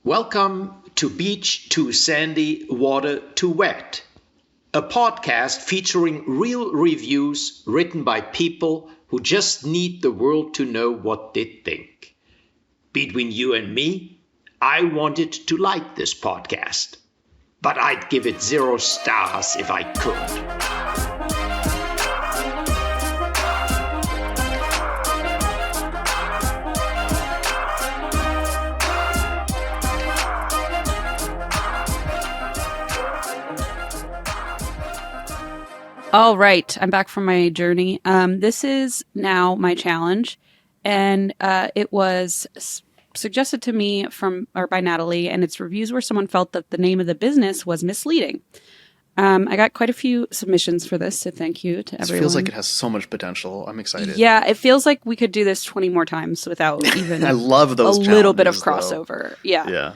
Welcome to Beach to Sandy, Water to Wet, a podcast featuring real reviews written by people who just need the world to know what they think. Between you and me, I wanted to like this podcast, but I'd give it 0 stars if I could. All right, I'm back from my journey. This is now my challenge, and it was suggested to me by Natalie, and its reviews where someone felt that the name of the business was misleading. I got quite a few submissions for this, so thank you to everyone. It feels like it has so much potential. I'm excited. Yeah, it feels like we could do this 20 more times without even I love those a little bit of though. crossover. Yeah.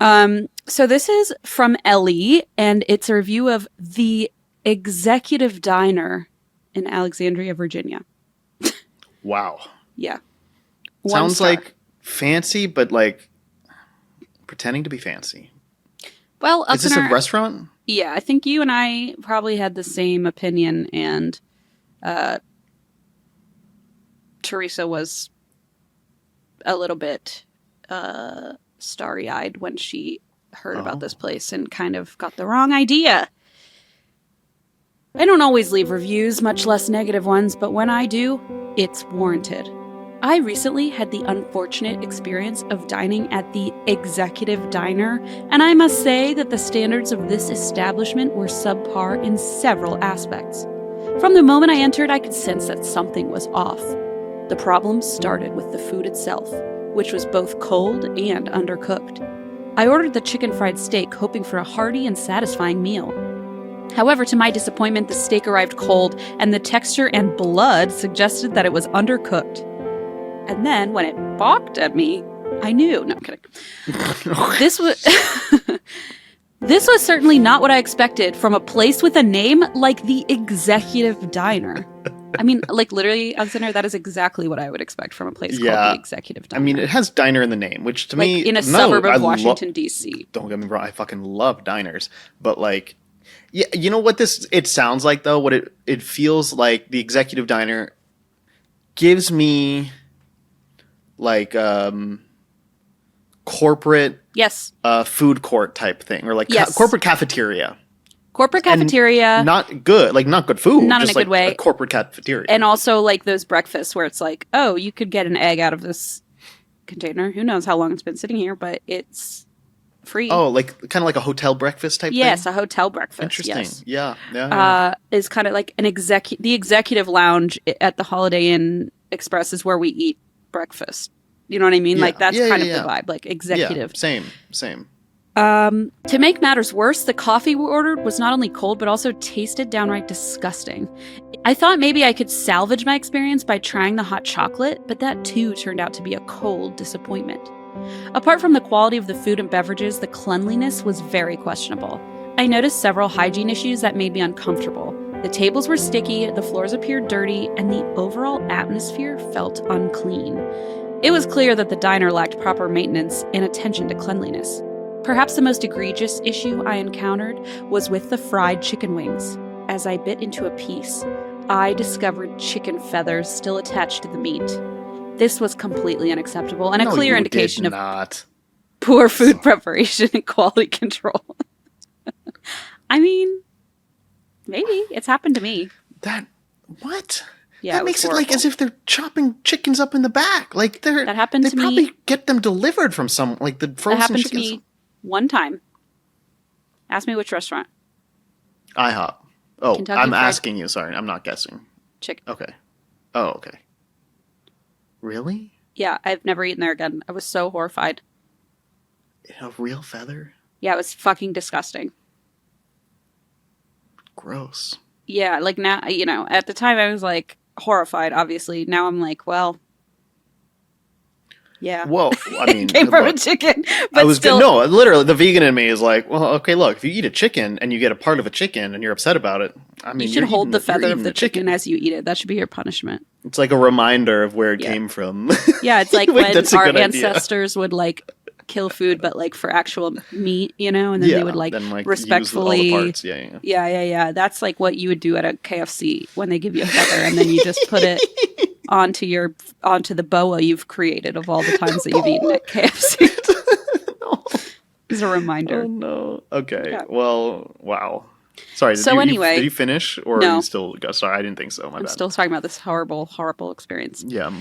Yeah. So this is from Ellie, and it's a review of the Executive Diner in Alexandria, Virginia. Wow. Yeah. Sounds like fancy, but like pretending to be fancy. Well, is this a restaurant? Yeah, I think you and I probably had the same opinion, and Teresa was a little bit starry-eyed when she heard about this place and kind of got the wrong idea. I don't always leave reviews, much less negative ones, but when I do, it's warranted. I recently had the unfortunate experience of dining at the Executive Diner, and I must say that the standards of this establishment were subpar in several aspects. From the moment I entered, I could sense that something was off. The problem started with the food itself, which was both cold and undercooked. I ordered the chicken fried steak, hoping for a hearty and satisfying meal. However, to my disappointment, the steak arrived cold, and the texture and blood suggested that it was undercooked. And then, when it balked at me, I knew. No, I'm kidding. This was certainly not what I expected from a place with a name like the Executive Diner. I mean, like literally, Alexander, that is exactly what I would expect from a place called the Executive Diner. I mean, it has diner in the name, which to me, in a suburb of Washington, D.C. Don't get me wrong, I fucking love diners, but like, yeah, you know what it sounds like though? What it feels like the Executive Diner gives me like corporate food court type thing, or like corporate cafeteria. Corporate cafeteria. And not good food. Not just in a good way. A corporate cafeteria. And also like those breakfasts where it's like, oh, you could get an egg out of this container. Who knows how long it's been sitting here, but it's free. Oh, like kind of like a hotel breakfast type thing? Yes, a hotel breakfast. Interesting. Yes. Yeah. Is kind of like the executive lounge at the Holiday Inn Express is where we eat breakfast. You know what I mean? Yeah. Like that's kind of the vibe, like executive. Yeah, same. To make matters worse, the coffee we ordered was not only cold, but also tasted downright disgusting. I thought maybe I could salvage my experience by trying the hot chocolate, but that too turned out to be a cold disappointment. Apart from the quality of the food and beverages, the cleanliness was very questionable. I noticed several hygiene issues that made me uncomfortable. The tables were sticky, the floors appeared dirty, and the overall atmosphere felt unclean. It was clear that the diner lacked proper maintenance and attention to cleanliness. Perhaps the most egregious issue I encountered was with the fried chicken wings. As I bit into a piece, I discovered chicken feathers still attached to the meat. This was completely unacceptable and a clear indication of poor food preparation and quality control. I mean, maybe. It's happened to me. What? Yeah, that makes it like as if they're chopping chickens up in the back. Like that happened to me. They probably get them delivered from some, like the frozen chickens. That happened to me one time. Ask me which restaurant. IHOP. Oh, Kentucky I'm Fried asking you. Sorry, I'm not guessing. Chicken. Okay. Oh, okay. Really? Yeah, I've never eaten there again. I was so horrified. A real feather? Yeah, it was fucking disgusting. Gross. Yeah, like now, at the time I was like horrified, obviously. Now I'm like, well, yeah. Well, I mean, came from a chicken, but literally, the vegan in me is like, well, okay, look, if you eat a chicken and you get a part of a chicken and you're upset about it, I mean, you should hold the feather of the chicken as you eat it. That should be your punishment. It's like a reminder of where it came from. Yeah, it's like when our ancestors would like kill food, but like for actual meat, and then they would like respectfully use all the parts. Yeah. That's like what you would do at a KFC when they give you a feather, and then you just put it onto the boa you've created of all the times that you've eaten at KFC. No. As a reminder. Oh no. Okay. Yeah. Well, wow. Sorry. Anyway, did you finish, or no. Are you still? Sorry, I didn't think so. I'm still talking about this horrible, horrible experience. Yeah.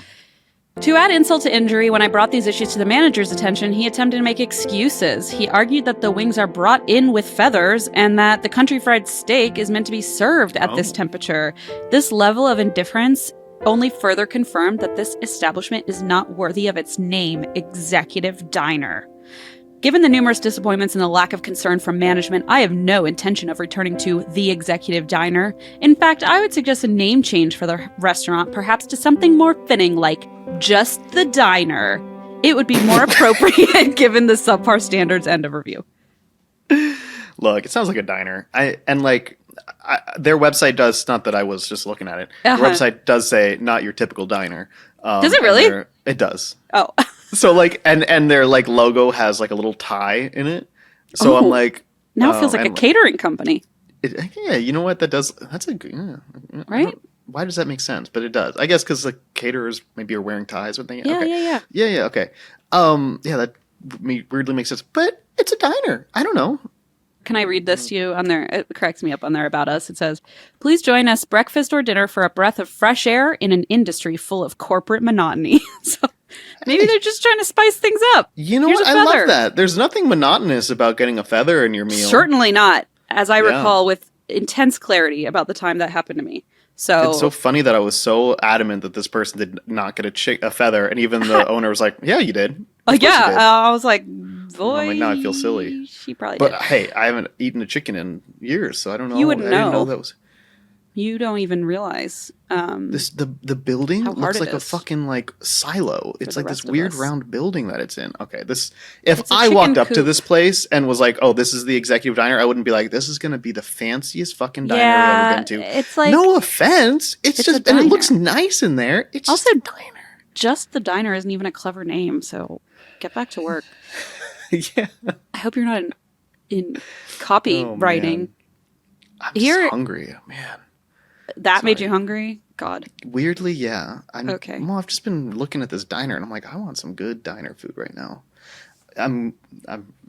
To add insult to injury, when I brought these issues to the manager's attention, he attempted to make excuses. He argued that the wings are brought in with feathers and that the country fried steak is meant to be served at this temperature. This level of indifference only further confirmed that this establishment is not worthy of its name, Executive Diner. Given the numerous disappointments and the lack of concern from management, I have no intention of returning to the Executive Diner. In fact, I would suggest a name change for the restaurant, perhaps to something more fitting like Just the Diner. It would be more appropriate given the subpar standards. End of review. Look, it sounds like a diner. Their website does, not that I was just looking at it, their website does say not your typical diner. Does it really? It does. Oh. So like, and their like logo has like a little tie in it. So I'm like, now it feels like a catering company. Yeah, you know what? That's a good, right? Why does that make sense? But it does. I guess because the caterers maybe are wearing ties or things. Yeah. Okay. Yeah, that weirdly makes sense. But it's a diner. I don't know. Can I read this to you on there? It cracks me up on there about us. It says, please join us breakfast or dinner for a breath of fresh air in an industry full of corporate monotony. So maybe they're just trying to spice things up. You know what? I love that. There's nothing monotonous about getting a feather in your meal. Certainly not. As I recall with intense clarity about the time that happened to me. So it's so funny that I was so adamant that this person did not get a feather, and even the owner was like, "Yeah, you did." I was like, "Boy," I'm like, "Now I feel silly." She probably did. But hey, I haven't eaten a chicken in years, so I don't know. You wouldn't know. I didn't know that was. You don't even realize. The building looks like a fucking like silo. It's like this weird round building that it's in. Okay, if I walked up to this place and was like, "Oh, this is the Executive Diner," I wouldn't be like, "This is going to be the fanciest fucking diner I've ever been to." It's like, no offense, it's just, and it looks nice in there. It's also just a diner. Just the Diner isn't even a clever name, so get back to work. Yeah, I hope you're not in copywriting. I'm just hungry, man. That made you hungry? God. Weirdly, yeah. Okay. Well, I've just been looking at this diner, and I'm like, I want some good diner food right now. I'm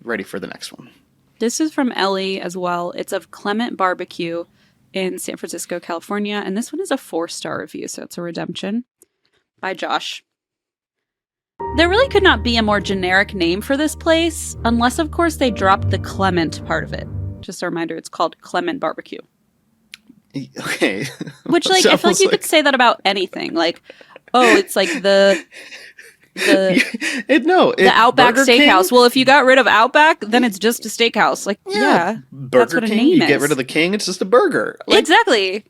ready for the next one. This is from Ellie as well. It's of Clement Barbecue in San Francisco, California, and this one is a 4-star review, so it's a redemption. By Josh. There really could not be a more generic name for this place, unless, of course, they dropped the Clement part of it. Just a reminder, it's called Clement Barbecue. Okay. Which, like, I feel like you could say that about anything. Like, oh, it's like the Outback Burger Steakhouse. King? Well, if you got rid of Outback, then it's just a steakhouse. Like, yeah, that's what a King, name you is. get rid of the king, it's just a burger. Like, exactly.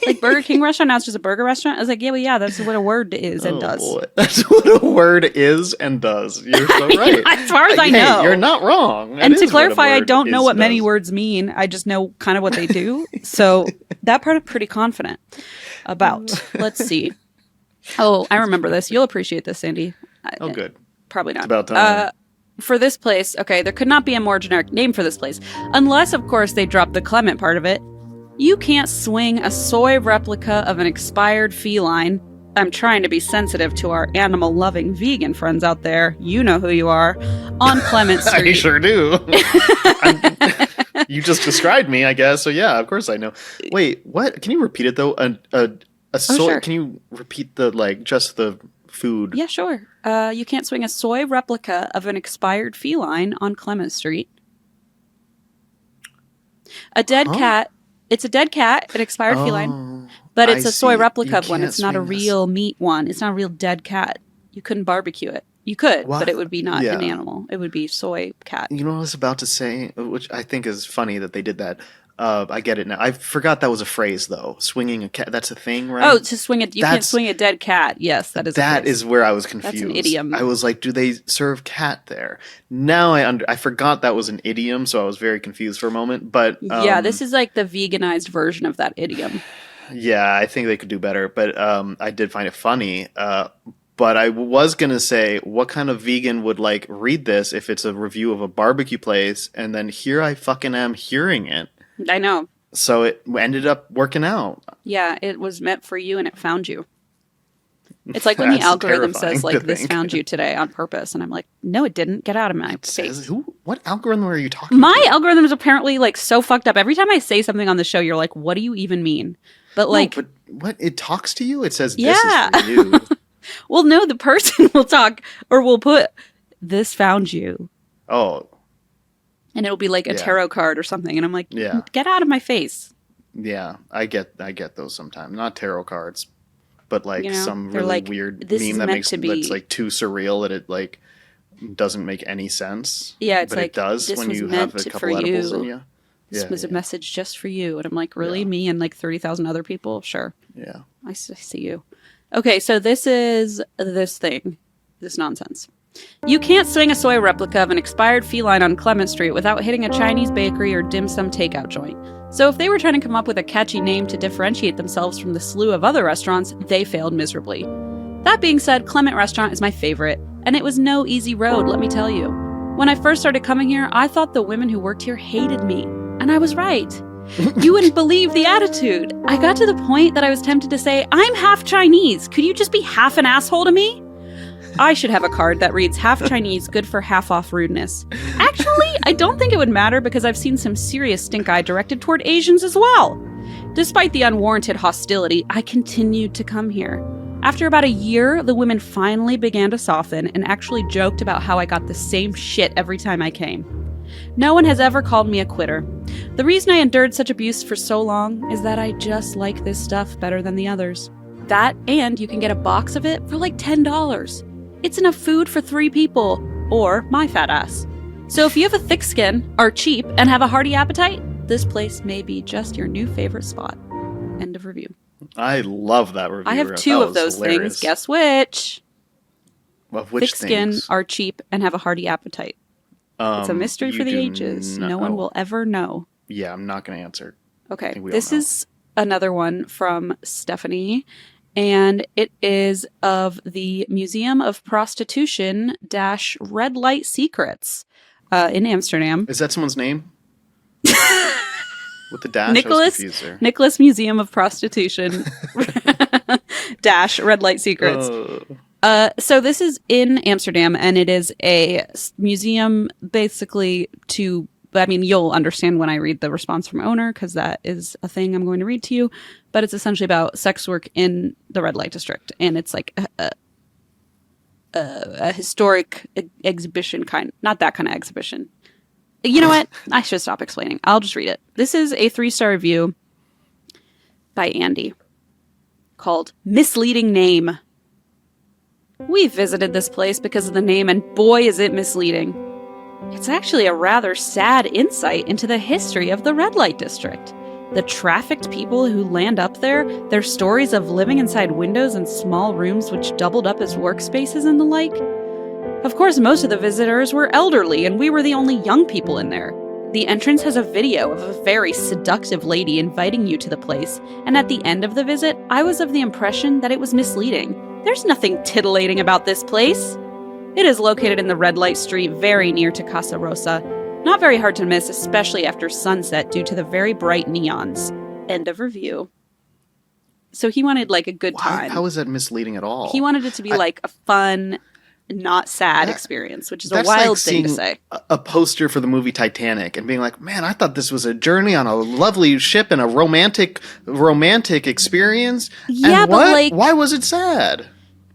Like Burger King restaurant, now it's just a burger restaurant. I was like, yeah, that's what a word is and does. Boy. That's what a word is and does. You're so right. As far as I know. You're not wrong. And to clarify, I don't know what many words mean. I just know kind of what they do. So that part I'm pretty confident about. Let's see. Oh, I remember this. You'll appreciate this, Sandy. Oh, good. Probably not. It's about time. For this place, okay, there could not be a more generic name for this place. Unless, of course, they dropped the Clement part of it. You can't swing a soy replica of an expired feline. I'm trying to be sensitive to our animal-loving vegan friends out there. You know who you are. On Clement Street. I sure do. You just described me, I guess. So yeah, of course I know. Wait, what? Can you repeat it though? Sure. Can you repeat just the food? Yeah, sure. You can't swing a soy replica of an expired feline on Clement Street. A dead cat. It's a dead cat, an expired feline, but it's a soy replica of one. It's not a real meat one. It's not a real dead cat. You couldn't barbecue it. You could, but it would be not an animal. It would be soy cat. You know what I was about to say, which I think is funny that they did that. I get it now. I forgot that was a phrase, though. Swinging a cat, that's a thing, right? Oh, to swing it. You can't swing a dead cat. Yes, that is That is where I was confused. That's an idiom. I was like, do they serve cat there? Now I forgot that was an idiom, so I was very confused for a moment. But yeah, this is like the veganized version of that idiom. Yeah, I think they could do better. But I did find it funny. But I was going to say, what kind of vegan would like read this if it's a review of a barbecue place, and then here I fucking am hearing it. I know. So it ended up working out. Yeah, it was meant for you and it found you. It's like when the algorithm says, like, this found you today on purpose. And I'm like, no, it didn't. Get out of my face. What algorithm are you talking My about? algorithm is apparently, like, so fucked up. Every time I say something on the show, you're like, what do you even mean? But, like... No, but what? It talks to you? It says, this yeah. is for you. Well, no, the person will talk or will put, this found you. Oh. And it'll be like a tarot card or something. And I'm like, get out of my face. Yeah, I get those sometimes. Not tarot cards, but like some really like, weird this meme is that's like too surreal that it like doesn't make any sense. Yeah, it's but like, it does this when was you have a meant couple for edibles you. in you. This was a message just for you. And I'm like, really? Me and like 30,000 other people? Sure. Yeah. I see you. Okay, so this is this thing. This nonsense. You can't swing a soy replica of an expired feline on Clement Street without hitting a Chinese bakery or dim sum takeout joint. So if they were trying to come up with a catchy name to differentiate themselves from the slew of other restaurants, they failed miserably. That being said, Clement Restaurant is my favorite, and it was no easy road, let me tell you. When I first started coming here, I thought the women who worked here hated me, and I was right. You wouldn't believe the attitude. I got to the point that I was tempted to say, I'm half Chinese. Could you just be half an asshole to me? I should have a card that reads half Chinese, good for half off rudeness. Actually, I don't think it would matter because I've seen some serious stink eye directed toward Asians as well. Despite the unwarranted hostility, I continued to come here. After about a year, the women finally began to soften and actually joked about how I got the same shit every time I came. No one has ever called me a quitter. The reason I endured such abuse for so long is that I just like this stuff better than the others. That, and you can get a box of it for like $10. It's enough food for 3 people, or my fat ass. So if you have a thick skin, are cheap, and have a hearty appetite, this place may be just your new favorite spot. End of review. I love that review. I have 2 of those things. Guess which? Of which thick skin, are cheap, and have a hearty appetite. It's a mystery for the ages. No one will ever know. Yeah, I'm not going to answer. Okay, this is another one from Stephanie, and it is of the Museum of Prostitution - Red Light Secrets in Amsterdam. Is that someone's name? With the dash? Nicholas Museum of Prostitution - Red Light Secrets. So this is in Amsterdam, and it is a museum basically to, I mean, you'll understand when I read the response from owner, because that is a thing I'm going to read to you, but it's essentially about sex work in the red light district, and it's like a historic exhibition not that kind of exhibition. You know what? I should stop explaining. I'll just read it. This is a 3-star review by Andy called Misleading Name. We visited this place because of the name, and boy is it misleading. It's actually a rather sad insight into the history of the red light district. The trafficked people who land up there, their stories of living inside windows and small rooms which doubled up as workspaces and the like. Of course, most of the visitors were elderly, and we were the only young people in there. The entrance has a video of a very seductive lady inviting you to the place, and at the end of the visit, I was of the impression that it was misleading. There's nothing titillating about this place. It is located in the red light street very near to Casa Rosa. Not very hard to miss, especially after sunset due to the very bright neons. End of review. So he wanted like a good time. How is that misleading at all? He wanted it to be like a fun, not sad experience, which is a wild thing to say. A poster for the movie Titanic and being like, man, I thought this was a journey on a lovely ship and a romantic experience. Yeah, and but like, why was it sad?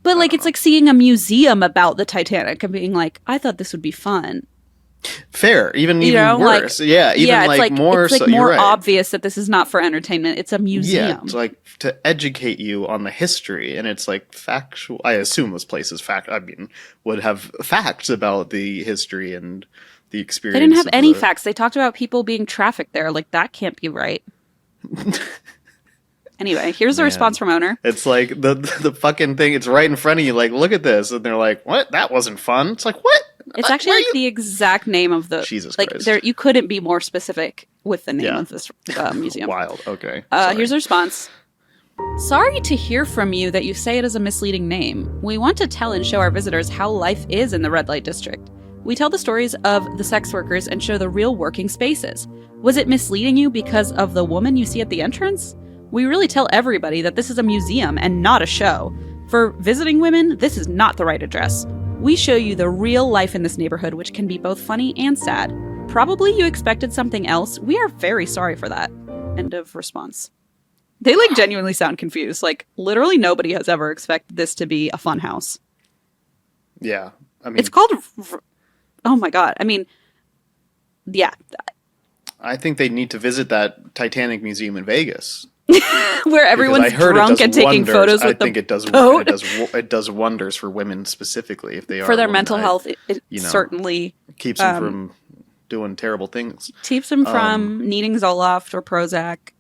But like, it's like seeing a museum about the Titanic and being like, I thought this would be fun. Fair, even worse. Like, yeah, even it's more. It's like so, more right. obvious that this is not for entertainment. It's a museum. Yeah, it's like to educate you on the history, and it's like factual. I assume this place is would have facts about the history and the experience. They didn't have any facts. They talked about people being trafficked there. Like, that can't be right. Anyway, here's the response from owner. It's like the fucking thing. It's right in front of you. Like, look at this, and they're like, "What? That wasn't fun." It's like, what? It's actually like the exact name of the Jesus Christ. You couldn't be more specific with the name of this museum. Wild. Okay. Here's the response. Sorry to hear from you that you say it is a misleading name. We want to tell and show our visitors how life is in the red light district. We tell the stories of the sex workers and show the real working spaces. Was it misleading you because of the woman you see at the entrance? We really tell everybody that this is a museum and not a show. For visiting women, this is not the right address. We show you the real life in this neighborhood, which can be both funny and sad. Probably you expected something else. We are very sorry for that. End of response. They genuinely sound confused. Literally nobody has ever expected this to be a fun house. Yeah. I mean, it's called... Oh my God. I mean, yeah. I think they need to visit that Titanic museum in Vegas. Where everyone's drunk and taking photos with the boat. It does wonders for women specifically if they are for their mental health. It certainly keeps them from doing terrible things. Keeps them from needing Zoloft or Prozac.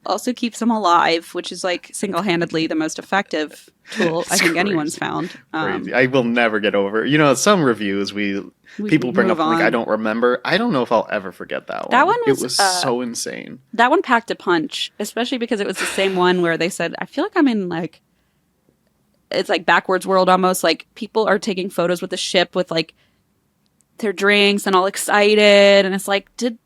Also keeps them alive, which is single-handedly the most effective tool I think anyone's found. Crazy. I will never get over. Some reviews people bring up I don't remember. I don't know if I'll ever forget that one. That one was so insane. That one packed a punch, especially because it was the same one where they said, I feel like I'm in it's backwards world almost. People are taking photos with the ship with their drinks and all excited, and it's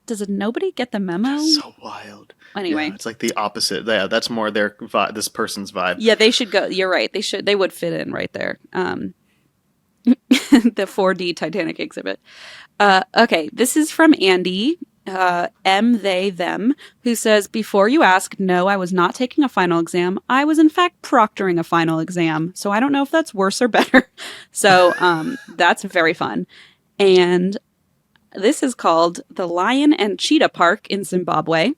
does nobody get the memo? That's so wild. Anyway, it's the opposite. Yeah, that's more their this person's vibe. Yeah, they should go. You're right. They would fit in right there. The 4D Titanic exhibit. Okay, this is from Andy, they, them, who says, before you ask, no, I was not taking a final exam. I was in fact proctoring a final exam. So I don't know if that's worse or better. So that's very fun. And this is called the Lion and Cheetah Park in Zimbabwe.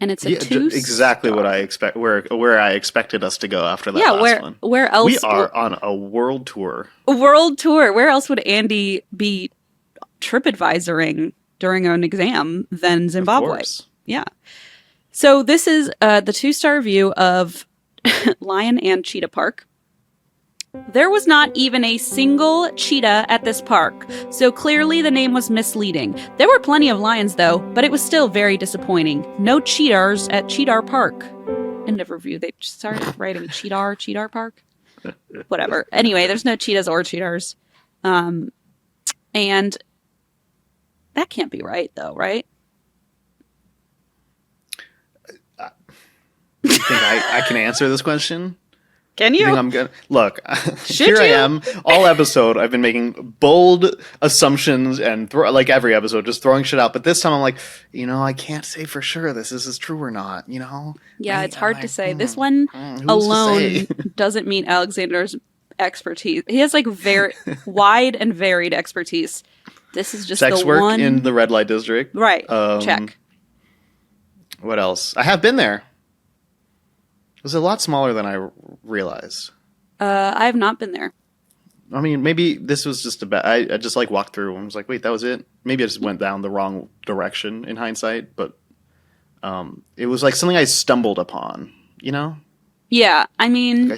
And it's exactly what I expect. Where I expected us to go after that last one. Where else? We are on a world tour. A world tour. Where else would Andy be TripAdvisoring during an exam than Zimbabwe? Of course. Yeah. So this is the 2-star review of Lion and Cheetah Park. There was not even a single cheetah at this park, so clearly the name was misleading. There were plenty of lions, though, but it was still very disappointing. No cheetahs at Cheetah Park. End of review. They started writing Cheetah Park. Whatever. Anyway, there's no cheetahs or cheetahs. And that can't be right, though, right? You think I can answer this question? Can you? Think I'm gonna look? Here I am. All episode, I've been making bold assumptions and every episode, just throwing shit out. But this time, I'm I can't say for sure this is true or not. Yeah, it's hard to say. This one alone doesn't meet Alexander's expertise. He has very wide and varied expertise. This is just sex the work one in the red light district. Right. Check. What else? I have been there. It was a lot smaller than I realized. I have not been there. I mean, maybe this was just I just walked through and was like, wait, that was it? Maybe I just went down the wrong direction in hindsight, but it was something I stumbled upon, Yeah, I mean,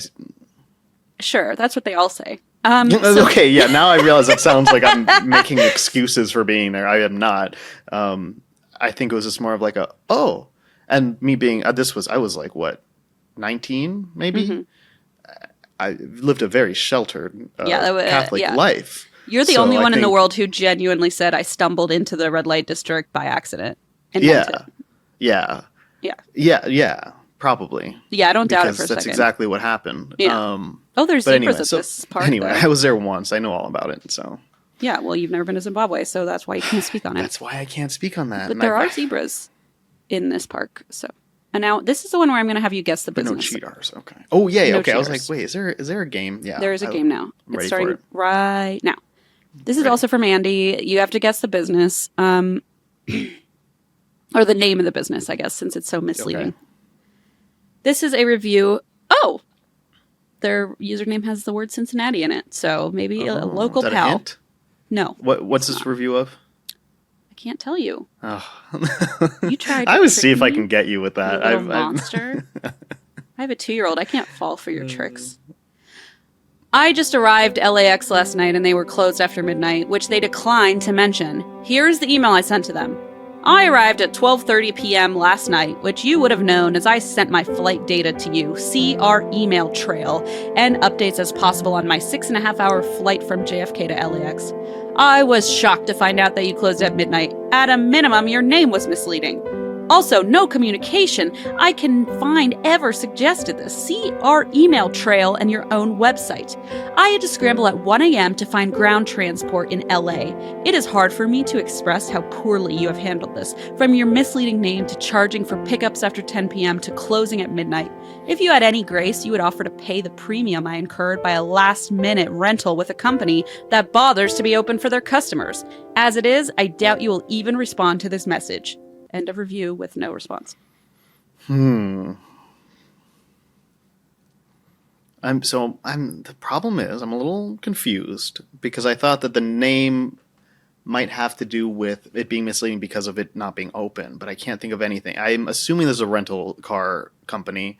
sure, that's what they all say. Okay, yeah, now I realize it sounds like I'm making excuses for being there. I am not. I think it was just more of and me being, I was what? 19 maybe. Mm-hmm. I lived a very sheltered Catholic life. You're the only one in the world who genuinely said I stumbled into the red light district by accident. And yeah, probably. Yeah, I don't doubt it for a second. That's exactly what happened. Yeah. there's zebras at this park. Anyway, I was there once. I know all about it. So yeah, well, you've never been to Zimbabwe, so that's why you can't speak on it. That's why I can't speak on that. But there are zebras in this park, so. And now this is the one where I'm going to have you guess the business. No cheetahs. Okay. Oh yeah. No okay. cheaters. I was like, wait, is there a game? Yeah. There is a game now. It's starting for it. right now. This is also from Andy. You have to guess the business, or the name of the business, I guess, since it's so misleading. Okay. This is a review. Oh, their username has the word Cincinnati in it, so maybe a local is that pal. A hint? No. What's this review of? I can't tell you. Oh. You tried. I would see if I can get you with that. You little monster. I have a 2-year-old. I can't fall for your tricks. I just arrived LAX last night and they were closed after midnight, which they declined to mention. Here's the email I sent to them. I arrived at 12:30 p.m. last night, which you would have known as I sent my flight data to you. See our email trail and updates as possible on my 6.5-hour flight from JFK to LAX. I was shocked to find out that you closed at midnight. At a minimum, your name was misleading. Also, no communication I can find ever suggested this. See our email trail and your own website. I had to scramble at 1 a.m. to find ground transport in LA. It is hard for me to express how poorly you have handled this, from your misleading name to charging for pickups after 10 p.m. to closing at midnight. If you had any grace, you would offer to pay the premium I incurred by a last-minute rental with a company that bothers to be open for their customers. As it is, I doubt you will even respond to this message. End of review with no response. The problem is I'm a little confused because I thought that the name might have to do with it being misleading because of it not being open, but I can't think of anything. I'm assuming there's a rental car company.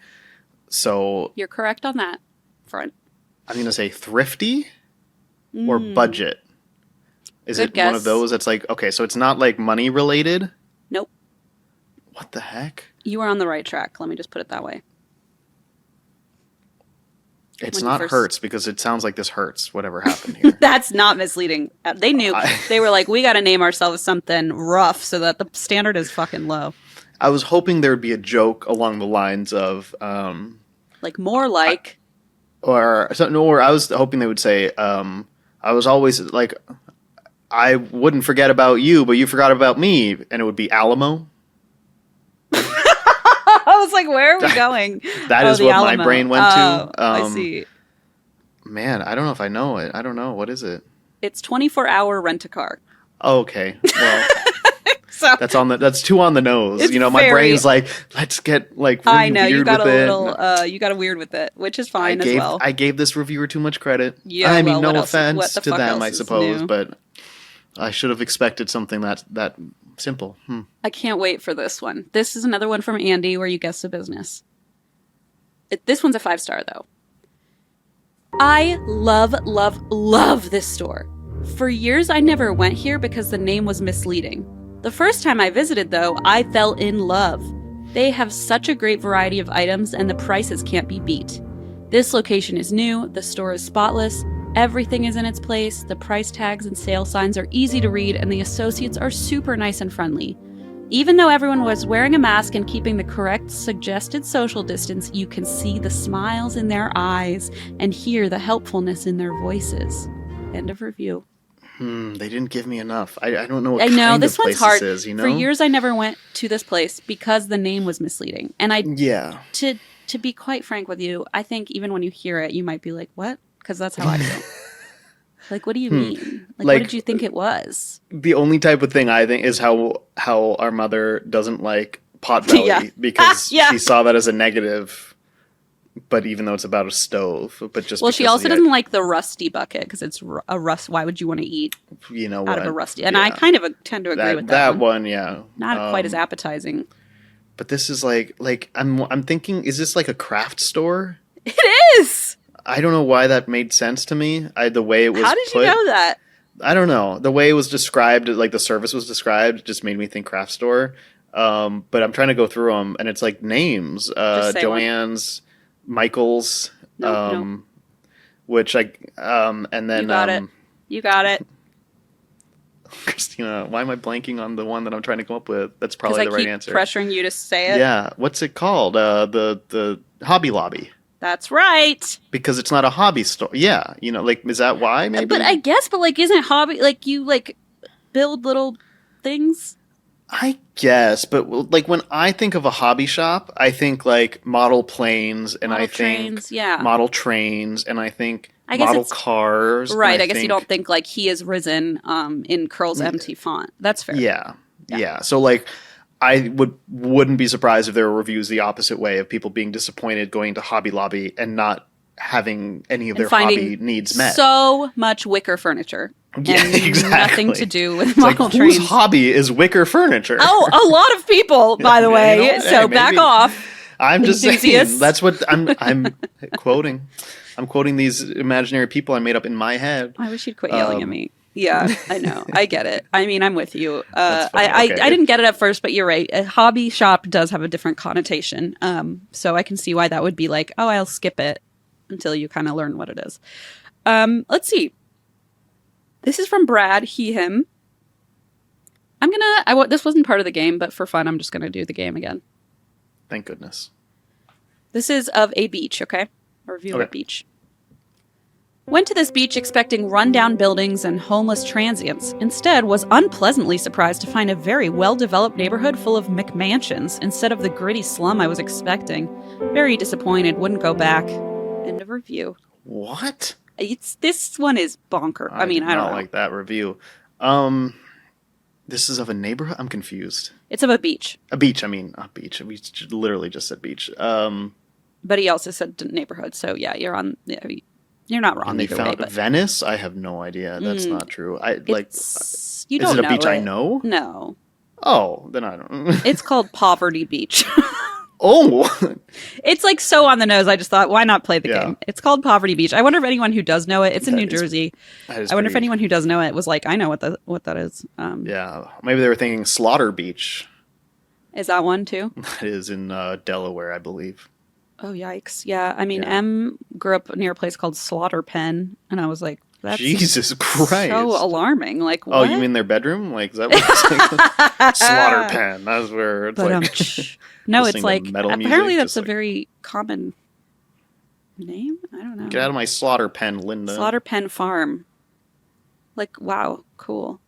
So you're correct on that front. I'm going to say thrifty or budget. Is Good it guess. one of those that's like, okay, so it's not like money related? Nope. What the heck? You are on the right track. Let me just put it that way. It's not Hertz because it sounds like this hurts, whatever happened here. That's not misleading. They knew. They were like, we got to name ourselves something rough so that the standard is fucking low. I was hoping there would be a joke along the lines of... like more like... Or I was hoping they would say, I was always like, I wouldn't forget about you, but you forgot about me. And it would be Alamo. I was like, where are we going? That is what Alamo. My brain went to. I see. Man, I don't know if I know it. I don't know. What is it? It's 24-hour rent-a-car. Oh, okay. Well, so that's too on the nose. You know, my brain's like, let's get like really I know weird you got with a it. little you got a weird with it, which is fine as well. I gave this reviewer too much credit. Yeah, I mean, well, no offense to them, I suppose, new? but I should have expected something that simple. I can't wait for this one. This is another one from Andy where you guess the business. This one's a 5-star though. I love, love, love this store. For years I never went here because the name was misleading. The first time I visited though, I fell in love. They have such a great variety of items and the prices can't be beat. This location is new, the store is spotless, everything is in its place, the price tags and sale signs are easy to read, and the associates are super nice and friendly. Even though everyone was wearing a mask and keeping the correct suggested social distance, you can see the smiles in their eyes and hear the helpfulness in their voices. End of review. They didn't give me enough. I don't know what kind of this one's place hard. this is, you know? For years I never went to this place because the name was misleading. And to be quite frank with you, I think even when you hear it, you might be like, what? Because that's how I feel. Like, what do you mean? Like, what did you think it was? The only type of thing I think is how our mother doesn't like Potbelly because she saw that as a negative. But even though it's about a stove, but just she also doesn't like the rusty bucket because it's a rust. Why would you want to eat out of a rusty? And I kind of tend to agree with that one. Yeah, not quite as appetizing. But this is like I'm thinking, is this like a craft store? It is. I don't know why that made sense to me. The way it was. How did you know that? I don't know. The way it was described, like the service was described, just made me think craft store. But I'm trying to go through them, and it's like names, Joanne's. Michael's, no. Which and then you got it. Christina, why am I blanking on the one that I'm trying to come up with? That's probably the right answer. Pressuring you to say it. Yeah, what's it called? The Hobby Lobby. That's right. Because it's not a hobby store. Yeah, like is that why? Maybe. But I guess, isn't hobby like you like build little things? I guess, but like when I think of a hobby shop, I think like model planes and model trains, and I think model cars. Right. I guess you don't think like he is risen in Curl's empty font. That's fair. Yeah. So like I wouldn't be surprised if there were reviews the opposite way of people being disappointed going to Hobby Lobby and not having any of their hobby needs met. So much wicker furniture. Yeah, exactly. Nothing to do with model trains. Whose hobby is wicker furniture? Oh, a lot of people, by the way. So back off. I'm just saying. That's what I'm quoting. I'm quoting these imaginary people I made up in my head. I wish you'd quit yelling at me. Yeah, I know. I get it. I mean, I'm with you. That's funny. I Okay. didn't get it at first, but you're right. A hobby shop does have a different connotation. So I can see why that would be like, oh, I'll skip it until you kind of learn what it is. Let's see. This is from Brad, he, him. This wasn't part of the game, but for fun, I'm just gonna do the game again. Thank goodness. This is of a beach, okay? A review of a beach. Went to this beach expecting rundown buildings and homeless transients. Instead, was unpleasantly surprised to find a very well-developed neighborhood full of McMansions instead of the gritty slum I was expecting. Very disappointed, wouldn't go back. End of review. What? This one is bonker. I mean, I don't know. Like that review. This is of a neighborhood? I'm confused. It's of a beach. A beach. We literally just said beach. But he also said neighborhood, so yeah, you're not wrong And they either found way. But Venice? I have no idea. That's not true. you don't is it a know beach I know? No. Oh, then I don't. It's called Poverty Beach. Oh! It's like so on the nose. I just thought, why not play the game? It's called Poverty Beach. I wonder if anyone who does know it. It's in New Jersey. I wonder if anyone who does know it was like, I know what that is. Yeah, maybe they were thinking Slaughter Beach. Is that one too? That is in Delaware, I believe. Oh yikes! Yeah, I mean, M grew up near a place called Slaughter Pen, and I was like, that's Jesus Christ, so alarming. Like, what? Oh, you mean their bedroom? Like, is that what it's like? Slaughter Pen. That's where it's like. No, it's like apparently that's a like, very common name. I don't know. Get out of my slaughter pen, Linda. Slaughter Pen Farm. Like, wow, cool.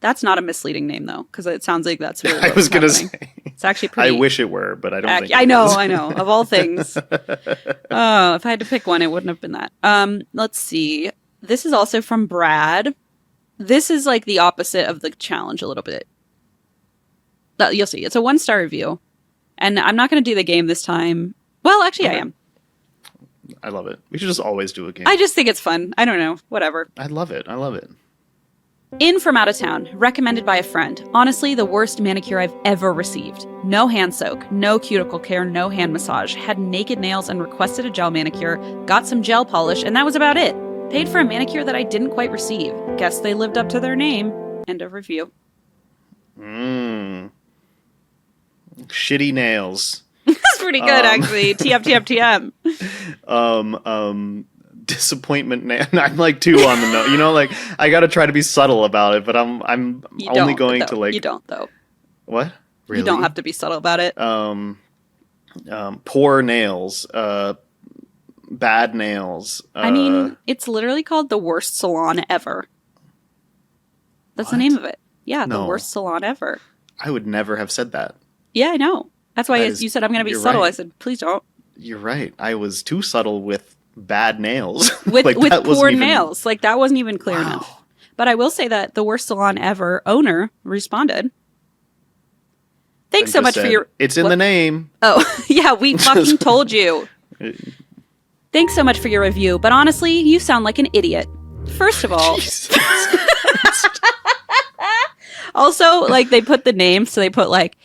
That's not a misleading name though, because it sounds like that's really I was gonna say. It's actually pretty. I wish it were, but I don't think. I know. Of all things, oh, if I had to pick one, it wouldn't have been that. Let's see. This is also from Brad. This is like the opposite of the challenge a little bit. You'll see. It's a 1-star review. And I'm not going to do the game this time. Well, actually, I am. I love it. We should just always do a game. I just think it's fun. I don't know. Whatever. I love it. In from out of town. Recommended by a friend. Honestly, the worst manicure I've ever received. No hand soak, no cuticle care, no hand massage. Had naked nails and requested a gel manicure. Got some gel polish, and that was about it. Paid for a manicure that I didn't quite receive. Guess they lived up to their name. End of review. Shitty nails. That's pretty good, actually. TM. Disappointment nail. I'm like 2 on the note. You know, like I got to try to be subtle about it, but I'm only going to like. You don't though. What? Really? You don't have to be subtle about it. Poor nails. Bad nails. I mean, it's literally called the worst salon ever. That's the name of it. Yeah, the worst salon ever. I would never have said that. Yeah, I know. That's why you said I'm going to be subtle. Right. I said, please don't. You're right. I was too subtle with bad nails. With poor nails. Like, that wasn't even clear enough. But I will say that the worst salon ever owner responded. Thanks so much for your... It's in the name. Oh, yeah, we fucking told you. Thanks so much for your review, but honestly, you sound like an idiot. First of all... Also, like, they put the name, so they put, like,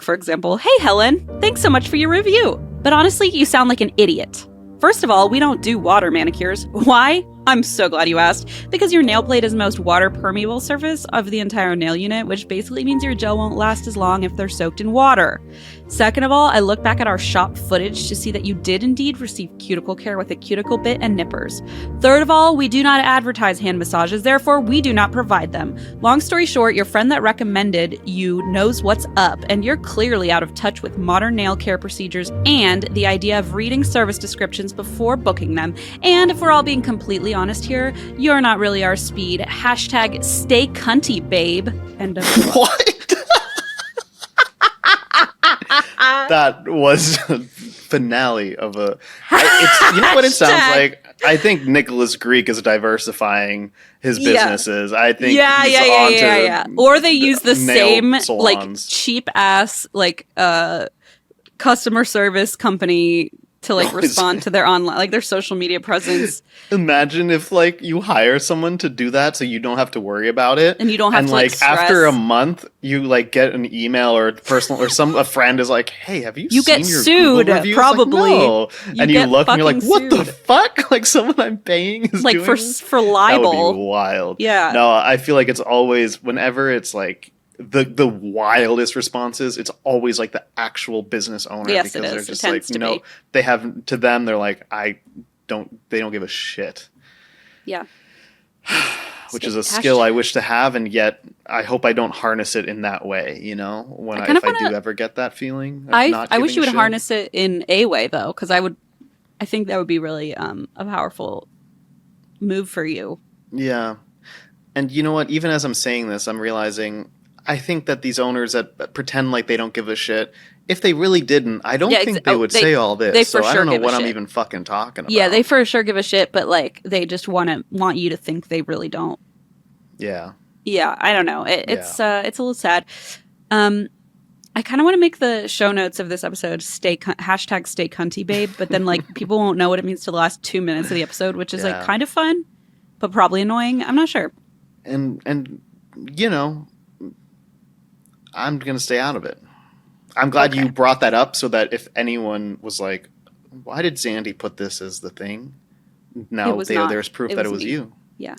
for example, hey, Helen, thanks so much for your review. But honestly, you sound like an idiot. First of all, we don't do water manicures. Why? I'm so glad you asked. Because your nail plate is the most water-permeable surface of the entire nail unit, which basically means your gel won't last as long if they're soaked in water. Second of all, I look back at our shop footage to see that you did indeed receive cuticle care with a cuticle bit and nippers. Third of all, we do not advertise hand massages, therefore we do not provide them. Long story short, your friend that recommended you knows what's up, and you're clearly out of touch with modern nail care procedures and the idea of reading service descriptions before booking them. And if we're all being completely honest here, you're not really our speed. Hashtag stay cunty, babe. End of what? That was a finale of a... you know what it sounds like? I think Nicholas Greek is diversifying his businesses. I think yeah. Or they use the same salons. like cheap ass like customer service company to like respond to their online, like their social media presence. Imagine if like you hire someone to do that so you don't have to worry about it. And you don't have to like stress. After a month you like get an email or personal or a friend is like, hey, have you seen get your sued, Google reviews? probably. Like, no. And you look and you're like, what the sued. fuck? Like someone I'm paying is like doing for libel. That would be wild. Yeah. No, I feel like it's always whenever it's like the wildest responses, it's always like the actual business owner. Yes, because it they're is. just It like, tends to be. they have to them, they're like, they don't give a shit. Yeah. Which is a skill I wish to have, and yet I hope I don't harness it in that way, if I do ever get that feeling. I wish you would harness it in a way though, because I think that would be really a powerful move for you. Yeah. And you know what? Even as I'm saying this, I'm realizing I think that these owners that pretend like they don't give a shit, if they really didn't, I don't think they would say all this. So I don't know what I'm even fucking talking about. Yeah, they for sure give a shit, but like they just want you to think they really don't. Yeah. Yeah, I don't know. It's a little sad. I kind of want to make the show notes of this episode stay cunty babe, but then like people won't know what it means to the last 2 minutes of the episode, which is like kind of fun, but probably annoying. I'm not sure. And I'm going to stay out of it. I'm glad you brought that up so that if anyone was like, why did Xandy put this as the thing? Now there's proof that it was you. Yeah.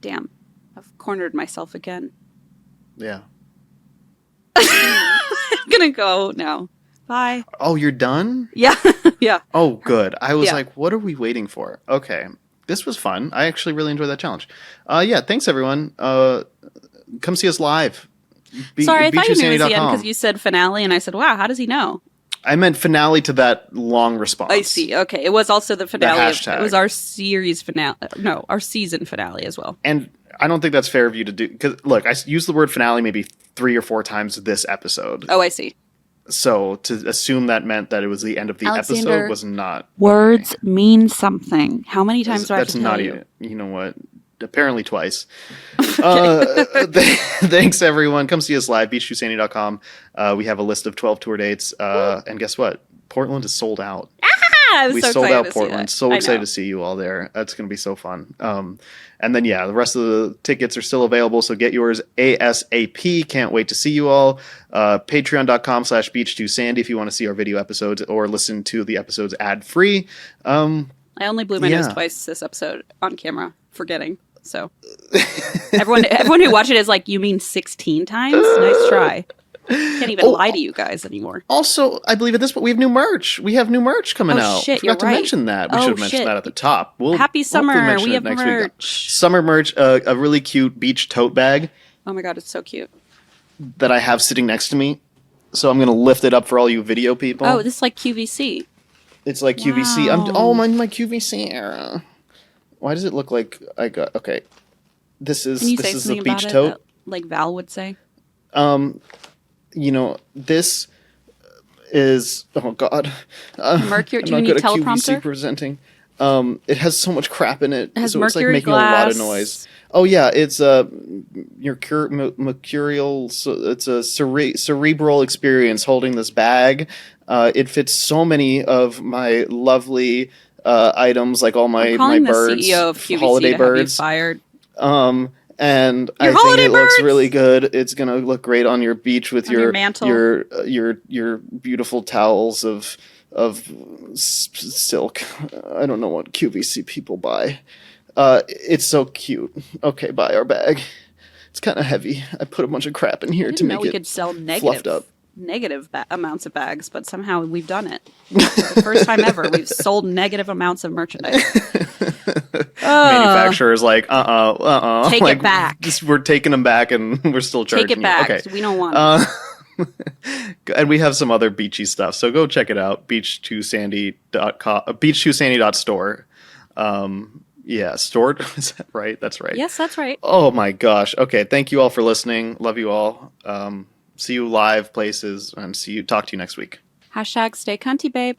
Damn. I've cornered myself again. Yeah. I'm going to go now. Bye. Oh, you're done? Yeah. Yeah. Oh, good. I was like, what are we waiting for? Okay. This was fun. I actually really enjoyed that challenge. Thanks everyone. Come see us live. Sorry, I thought you knew it was the end because you said finale, and I said, wow, how does he know? I meant finale to that long response. I see. Okay. It was also the finale. The hashtag. It was our series finale. No, our season finale as well. And I don't think that's fair of you to do. Because, look, I used the word finale maybe 3 or 4 times this episode. Oh, I see. So to assume that meant that it was the end of the episode was not. Words mean something. How many times do I have to tell you? That's not even. You know what? Apparently twice. Thanks everyone. Come see us live, beach2sandy.com. We have a list of 12 tour dates. And guess what? Portland is sold out. We sold out Portland. So excited to see you all there. That's going to be so fun. And then, the rest of the tickets are still available. So get yours ASAP. Can't wait to see you all. Patreon.com/beach2sandy if you want to see our video episodes or listen to the episodes ad free. I only blew my nose twice this episode on camera, forgetting. So everyone who watched it is like, you mean 16 times? Nice try. Can't even lie to you guys anymore. Also, I believe at this point we have new merch. We have new merch coming out. Shit, Forgot to mention that. We should have mentioned that at the top. Happy summer. We have merch. Summer merch, a really cute beach tote bag. Oh my god, it's so cute. That I have sitting next to me. So I'm going to lift it up for all you video people. Oh, this is like QVC. It's like QVC. My QVC era. Why does it look like I got okay? This is the beach tote, that, like Val would say. This is Mercury. Do you need teleprompter? QVC presenting. It has so much crap in it, so it's like making glass. A lot of noise. Oh yeah, it's mercurial. So it's a cerebral experience holding this bag. It fits so many of my lovely items, like all my birds, the CEO of QVC holiday birds. Fired. And I think it looks really good. It's gonna look great on your beach with your mantle. your beautiful towels of silk. I don't know what QVC people buy. It's so cute. Okay, buy our bag. It's kind of heavy. I put a bunch of crap in here to make it could sell fluffed up. Negative amounts of bags, but somehow we've done it. The first time ever, we've sold negative amounts of merchandise. Manufacturers like, take it back. We're taking them back, and we're still charging. Take it back. Okay. We don't want it. And we have some other beachy stuff, so go check it out. Beach2sandy.com, beach2sandy.store. Stored. Is that right? That's right. Yes, that's right. Oh my gosh. Okay, thank you all for listening. Love you all. See you live places, and talk to you next week. #stay cunty babe.